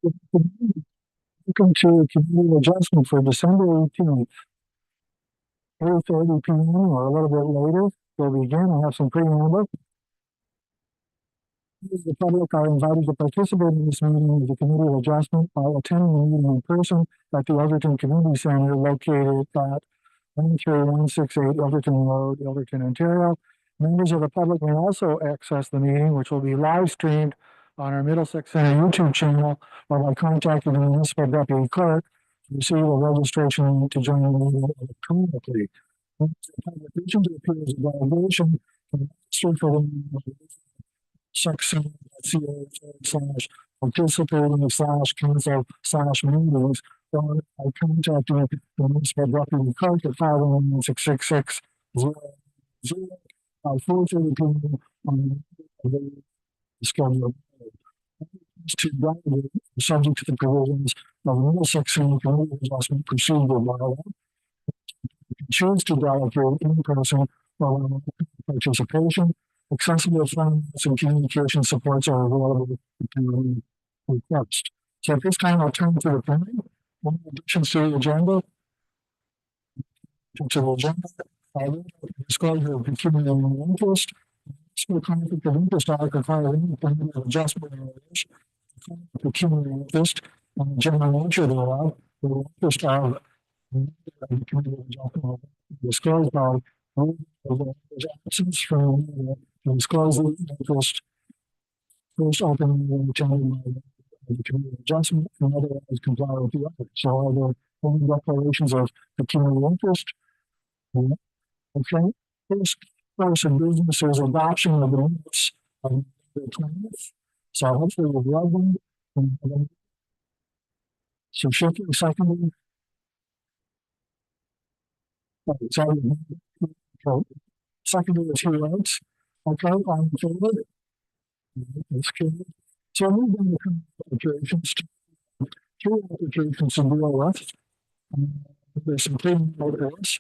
Welcome to committee adjustment for December 18th, 8:30 p.m. or a little bit later. We'll begin. I have some preamble. The public are invited to participate in this meeting of the committee of adjustment by attending the meeting in person at the Elderton Community Center located at 13168 Elderton Road, Elderton, Ontario. Members of the public may also access the meeting, which will be live streamed on our Middlesex Center YouTube channel or by contacting the municipal deputy clerk to receive a registration link to join the meeting electronically. Once the publication appears as a delegation, can register for the meeting section/participating/council/meetings or by contacting the municipal deputy clerk at 511-666-000 by 4:30 p.m. on the schedule. To delegate subject to the provisions of the Middlesex City Community Adjustment Procedure Bylaw. Choose to delegate in person or participation. Accessible funds and communication supports are available to request. So at this time, I'll turn to the planning. One addition to the agenda. Disclosure of accumulating interest. School conflict of interest act require any kind of adjustment areas. Accumulating interest and the general nature thereof. The interest of the community adjustment disclosed by absence from disclose the interest first opening the attended by the community adjustment and otherwise comply with the other. So are there any declarations of accumulated interest? Okay. First in business is adoption of the minutes of the 20th. So hopefully we've read them. So Shifty seconded. Seconded is who writes. Okay, on the favor. That's good. So we're going to applications to two applications in deal with. There's some clean orders.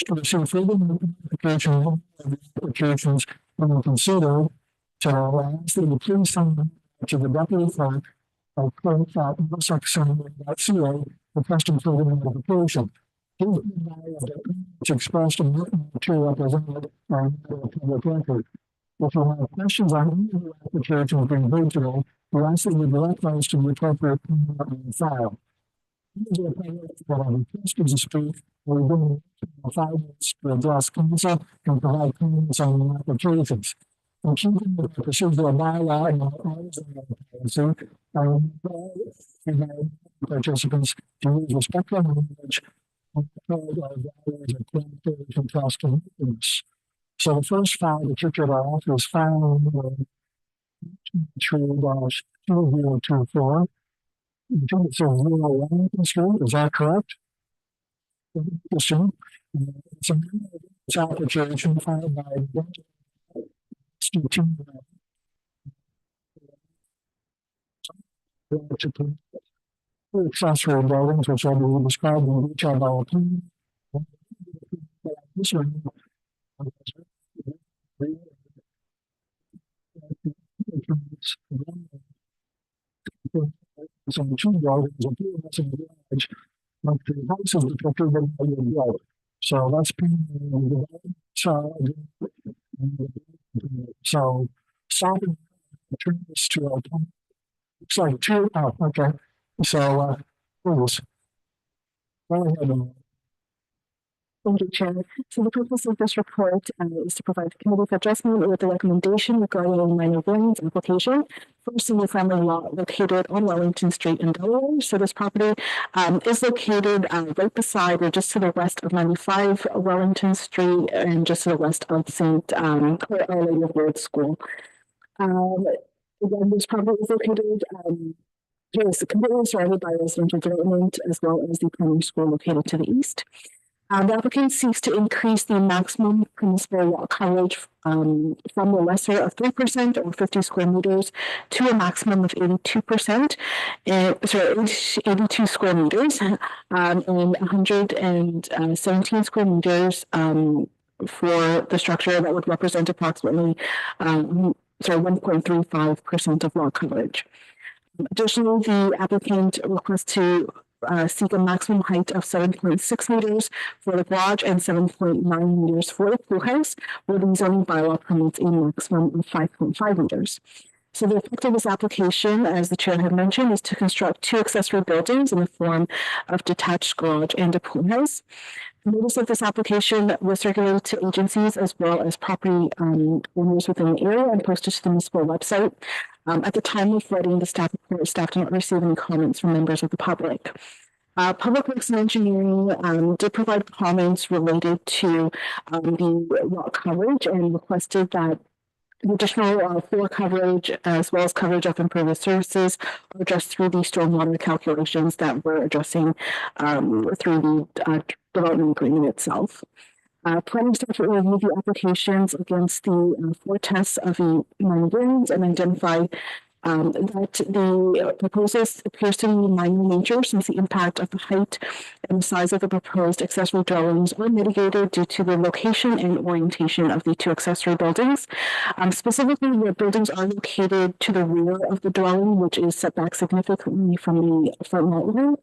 To receive further applications being considered to ask that you please send to the deputy clerk or clerk at middlesexcenter.ca requesting further notification. Please be advised that it's expressed and written to representative or public record. If you have questions on any of the applications being heard today, we ask that you direct those to the appropriate file. These are public that are requested to speak. We're doing 5 minutes to address council and provide comments on the applications. In keeping with the procedural bylaw and the policy, participants to use respectful language and uphold our values of cooperation, trust, and openness. So the first file that you could off is file number 2-2024. I think it says 01 Street, is that correct? It's an application filed by Steve accessory buildings, which will be described in detail by a plan. This one, some two buildings and two houses in the garage, but the house is depicted in the yellow. So that's being so stopping turn this to a looks like two. Oh, okay. So please go ahead. Thank you, Chair. So the purpose of this report is to provide the committee for adjustment with a recommendation regarding minor variance application for a single-family lot located on Wellington Street in Delaware. So this property is located right beside or just to the west of 95 Wellington Street and just to the west of St. Our Lady of Lourdes School. Again, this property is located the completely surrounded by residential development as well as the primary school located to the east. The applicant seeks to increase the maximum permissible lot coverage from the lesser of 3% or 50 square meters to a maximum of 82%, 82 square meters, and 117 square meters for the structure that would represent approximately 1.35% of lot coverage. Additionally, the applicant requests to seek a maximum height of 7.6 meters for the garage and 7.9 meters for the pool house, where the zoning bylaw permits a maximum of 5.5 meters. So the effect of this application, as the chair had mentioned, is to construct two accessory buildings in the form of detached garage and a pool house. Notice of this application was circulated to agencies as well as property owners within the area and posted to the municipal website. At the time of writing the staff report, staff did not receive any comments from members of the public. Public Works and Engineering did provide comments related to the lot coverage and requested that the additional floor coverage as well as coverage of impervious surfaces are addressed through the stormwater calculations that we're addressing through the development agreement itself. Planning staff will review the applications against the four tests of the minor variance and identify that the proposal appears to be minor in nature since the impact of the height and the size of the proposed accessory dwellings are mitigated due to the location and orientation of the two accessory buildings. Specifically, the buildings are located to the rear of the dwelling, which is set back significantly from the front lot line.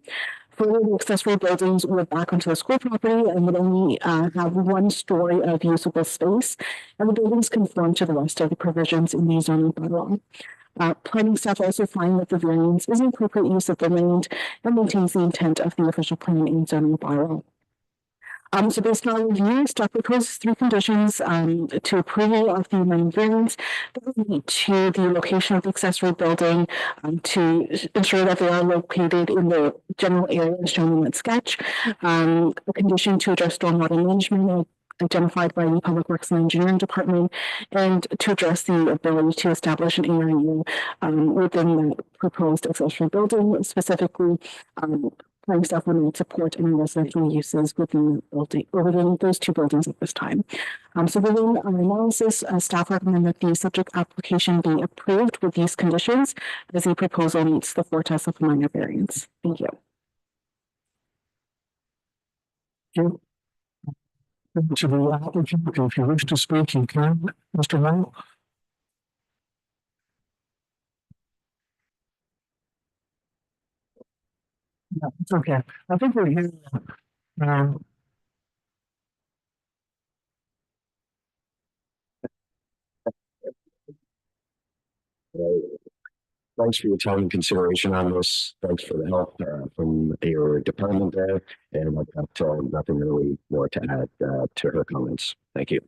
Further, the accessory buildings would back onto the school property and would only have one story of usable space, and the buildings conform to the rest of the provisions in the zoning bylaw. Planning staff also find that the variance is an appropriate use of the land and maintains the intent of the official plan and zoning bylaw. So based on our review, staff proposes three conditions to approval of the minor variance that relate to the location of the accessory building to ensure that they are located in the general area shown in that sketch. A condition to address stormwater management identified by the Public Works and Engineering Department, and to address the ability to establish an ARU within the proposed accessory building, specifically planning staff would not support any residential uses within the building or within those two buildings at this time. So within our analysis, staff recommend that the subject application be approved with these conditions as the proposal meets the four tests of minor variance. Thank you. Thank you. To the applicant, if you wish to speak, you can, Mr. Knight. Yeah, it's okay. I think we're here. Um, Thanks for your time and consideration on this. Thanks for the help from your department there. And I've got nothing really more to add to her comments. Thank you.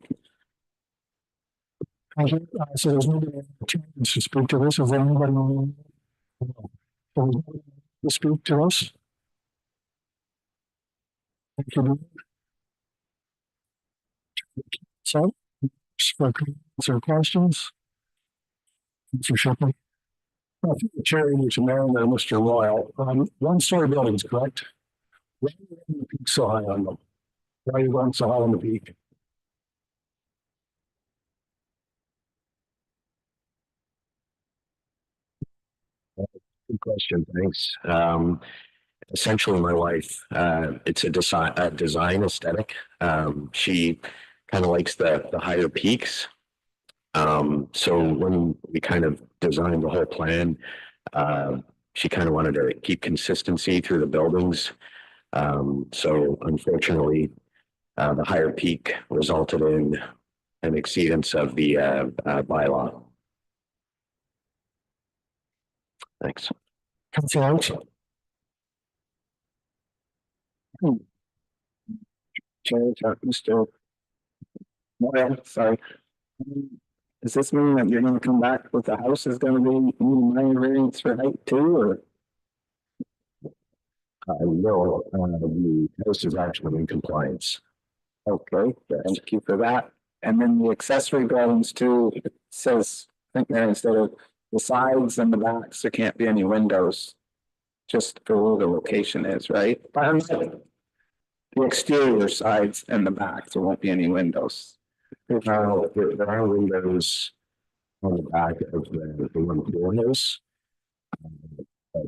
So there's nobody to speak to this. Is there anybody to speak to us? Thank you. So, for comments or questions? Mr. Shipley. I think the chair needs to know that Mr. Royal, one-story buildings, correct? Why are you the peak so high on them? Why are you going so high on the peak? Good question. Thanks. Essentially, my wife, it's a design aesthetic. She kind of likes the higher peaks. So when we kind of designed the whole plan, she kind of wanted to keep consistency through the buildings. So unfortunately, the higher peak resulted in an exceedance of the bylaw. Thanks. Council out. Chair, Mr. Moyle, sorry. Does this mean that you're gonna come back with the house is gonna be minor variance for height too, or? No, the house is actually in compliance. Okay, thank you for that. And then the accessory buildings too, it says, I think there instead of the sides and the backs, there can't be any windows. Just for where the location is, right? The exterior sides and the backs, there won't be any windows. There are windows on the back of the one floor house. But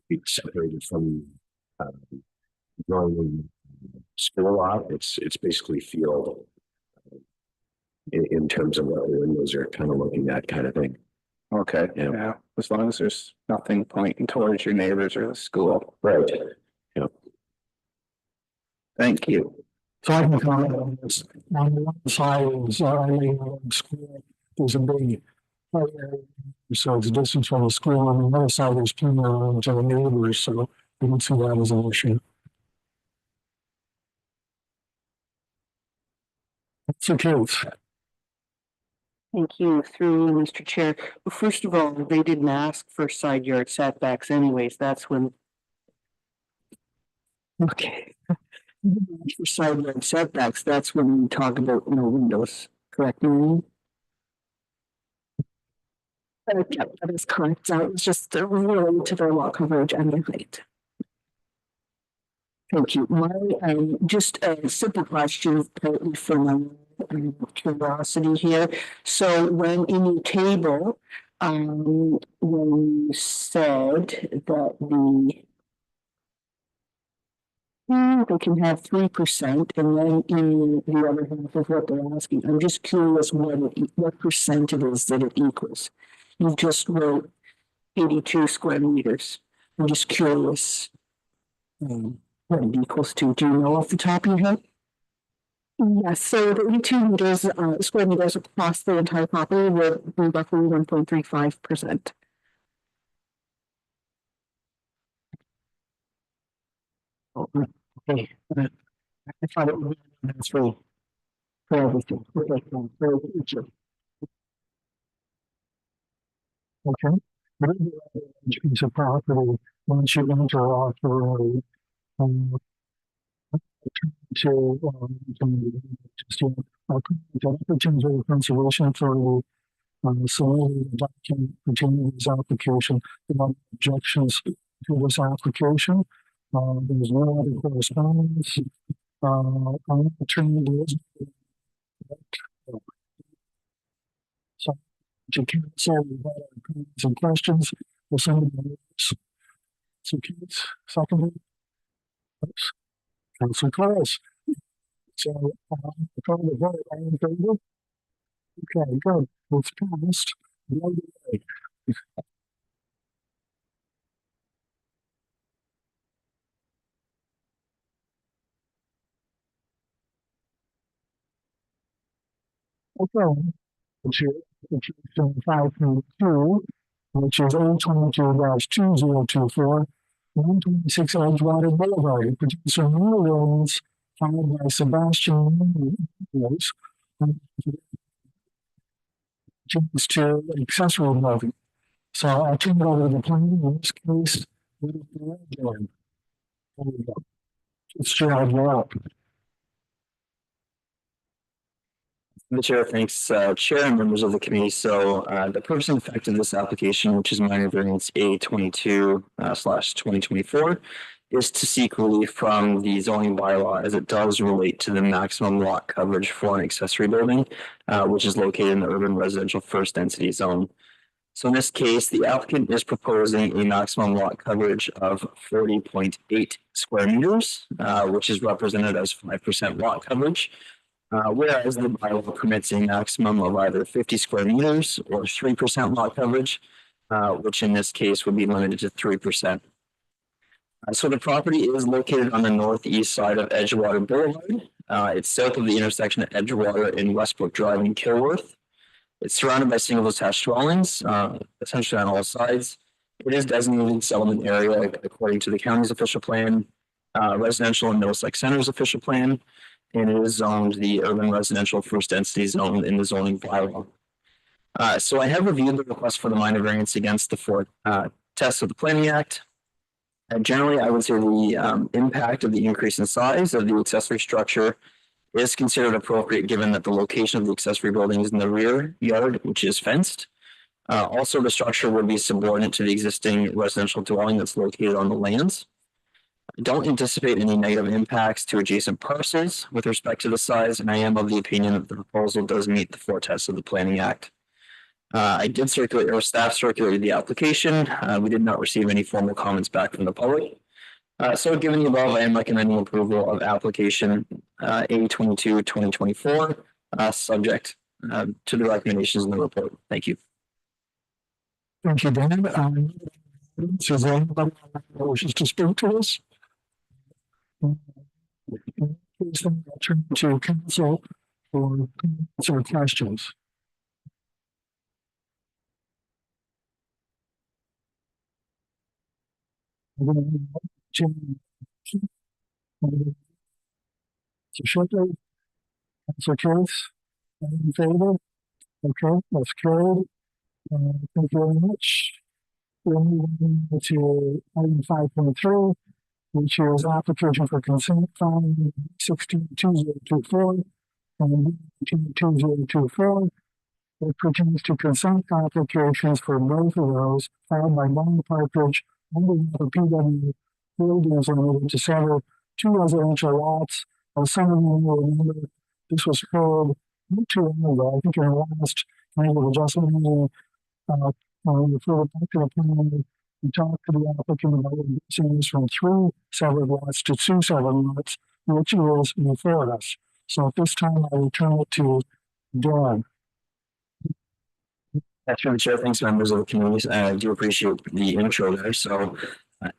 it's separated from going school lot. It's basically field in terms of what the windows are kind of looking at, kind of thing. Okay, Yeah. yeah, as long as there's nothing pointing towards your neighbors or the school. Right. Thank you. So I can comment on this. On the one side is school, there's a big play area, so it's distance from the school. On the other side, there's plenty of room to the neighbors, so we can see that as an issue. It's the case. Thank you, through Mr. Chair. Well, first of all, they didn't ask for side yard setbacks anyways, that's when. Okay. For side yard setbacks, that's when we talk about no windows, correct, Maureen? Yeah, that is correct. It was just related to their lot coverage and their height. Thank you. My, just a simple question for my curiosity here. So when in your table, when you said that they can have 3%, and then in the other half of what they're asking, I'm just curious what percent it is that it equals. You just wrote 82 square meters. I'm just curious what it equals to. Do you know off the top of your head? Yes, so the 82 meters, square meters across the entire property would be roughly 1.35%. Okay. I thought it was for everything. For each of Okay. But each piece of property, once you enter off the road, to opportunities of conservation for the solicitor document pertaining to this application, without objections to this application. There's no other correspondence. I'm attorney is. So, to cancel some questions, we'll send them. So, Keith, second. Council Claus. So, call the vote, all in favor? Okay, good. It's passed. No delay. Okay. Which is 5.2, which is O22-2024, 126 Edgewater Boulevard, producer New Orleans, followed by Sebastian Rose, changes to accessory building. So I'll turn it over to the planning in this case. With the red one. There we go. It's Gerald, you're up. The chair, thanks, chair and members of the committee. So, the purpose and effect of this application, which is minor variance A22 slash 2024, is to seek relief from the zoning bylaw as it does relate to the maximum lot coverage for an accessory building, which is located in the urban residential first density zone. So in this case, the applicant is proposing a maximum lot coverage of 40.8 square meters, which is represented as 5% lot coverage. Whereas the bylaw permits a maximum of either 50 square meters or 3% lot coverage, which in this case would be limited to 3%. So the property is located on the northeast side of Edgewater Boulevard. It's south of the intersection of Edgewater and Westbrook Drive in Kilworth. It's surrounded by single detached dwellings, essentially on all sides. It is designated settlement area according to the county's official plan, residential and Middlesex Center's official plan, and it is zoned the urban residential first density zone in the zoning bylaw. So I have reviewed the request for the minor variance against the four tests of the Planning Act. Generally, I would say the impact of the increase in size of the accessory structure is considered appropriate given that the location of the accessory building is in the rear yard, which is fenced. Also, the structure would be subordinate to the existing residential dwelling that's located on the lands. I don't anticipate any negative impacts to adjacent parcels with respect to the size, and I am of the opinion that the proposal does meet the four tests of the Planning Act. I did circulate, or staff circulated the application. We did not receive any formal comments back from the public. So given the above, I am recommending approval of application A22 2024, subject to the recommendations in the report. Thank you. Thank you, Dan. Is there anybody that wishes to speak to us? Please then turn to council for comments or questions. So shortly, Council Case, in favor? Okay, that's carried. Thank you very much. We're moving to item 5.3, which is application for consent from 162024 and 2024. It pertains to consent applications for both of those filed by Long Partridge on behalf of PW Buildings Limited to sell two residential lots. As some of you will remember, this was heard not too long ago. I think in the last kind of adjustment meeting, refer back to the plan. We talked to the applicant about reducing this from 3 severed lots to 2 severed lots, which is before us. So at this time, I return it to Dawn. That's really Chair. Thanks, members of the committee. I do appreciate the intro there. So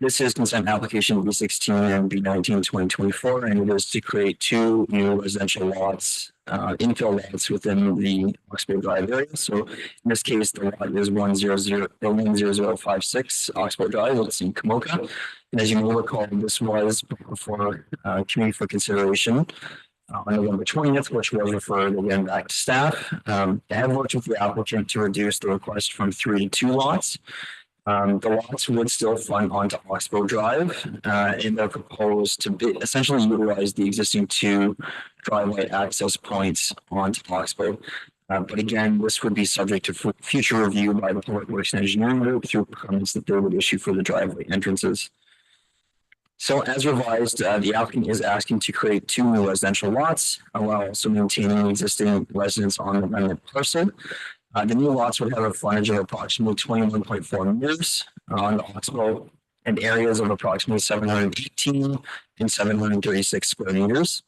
this is consent application B16 and B19 2024, and it is to create two new residential lots, infill lots within the Oxbow Drive area. So in this case, the lot is 10056 Oxbow Drive. It's in Kamoka. And as you may recall, this was before committee for consideration on November 20th, which was referred again back to staff. I have worked with the applicant to reduce the request from 3 to 2 lots. The lots would still front onto Oxbow Drive, and they're proposed to essentially utilize the existing 2 driveway access points onto Oxbow. But again, this would be subject to future review by the Public Works and Engineering Group through permits that they would issue for the driveway entrances. So as revised, the applicant is asking to create 2 new residential lots, while also maintaining existing residents on the remnant parcel. The new lots would have a frontage of approximately 21.4 meters on the Oxbow and areas of approximately 718 and 736 square meters.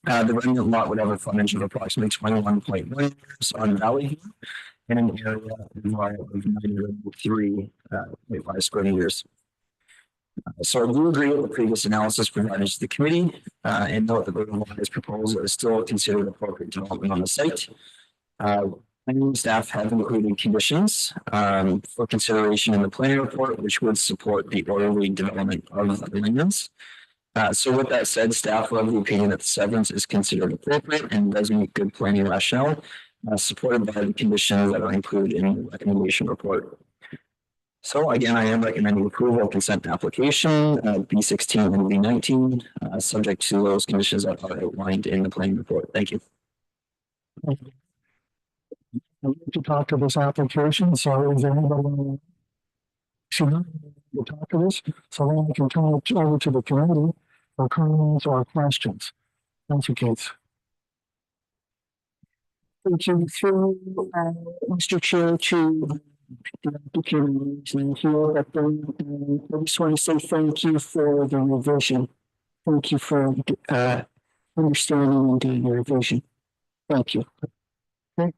The remnant lot would have a frontage of approximately 21.1 meters on Valley View and an area of 903.5 square meters. So I do agree with the previous analysis provided to the committee and note that the revised proposal is still considered appropriate development on the site. Planning staff have included conditions for consideration in the planning report, which would support the orderly development of the lands. So with that said, staff are of the opinion that the severance is considered appropriate and does meet good planning rationale, supported by the conditions that are included in the recommendation report. So again, I am recommending approval of consent application B16 and B19, subject to those conditions that are outlined in the planning report. Thank you. I'd like to talk to this application. So is there anybody to talk to this? So then we can turn it over to the committee for comments or questions. Thank you, Kate. Thank you through Mr. Chair to the applicant here, but then I just want to say thank you for the revision. Thank you for understanding and doing the revision. Thank you. Okay.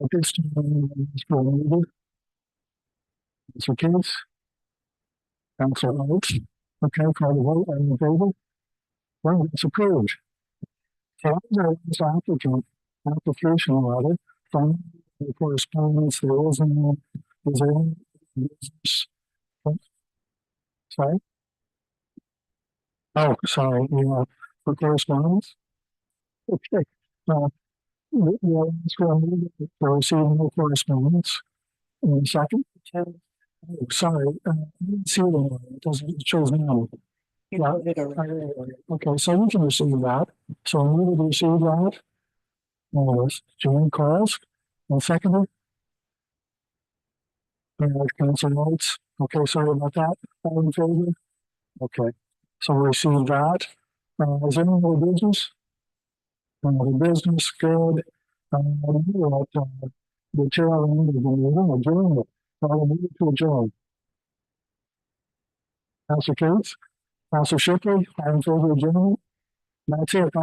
At this time, Mr. Case, Council Oates. Okay, call the vote. Are you in favor? Well, it's approved. So this application rather from the correspondence there is in business. Sorry. Oh, sorry. For correspondence. Okay. For receiving no correspondence. And second. Oh, sorry. I didn't see it doesn't. It shows now. Yeah, okay, so we can receive that. So we will receive that. Yes, Jane calls. And second, Council notes. Okay, sorry about that. All in favor? Okay, so we receive that. Is there any more business? The business good. The chair of the meeting, we're going to adjourn it. I'll move to adjourn. Council Cates? Council Shipley, all in favor of adjournment? That's it.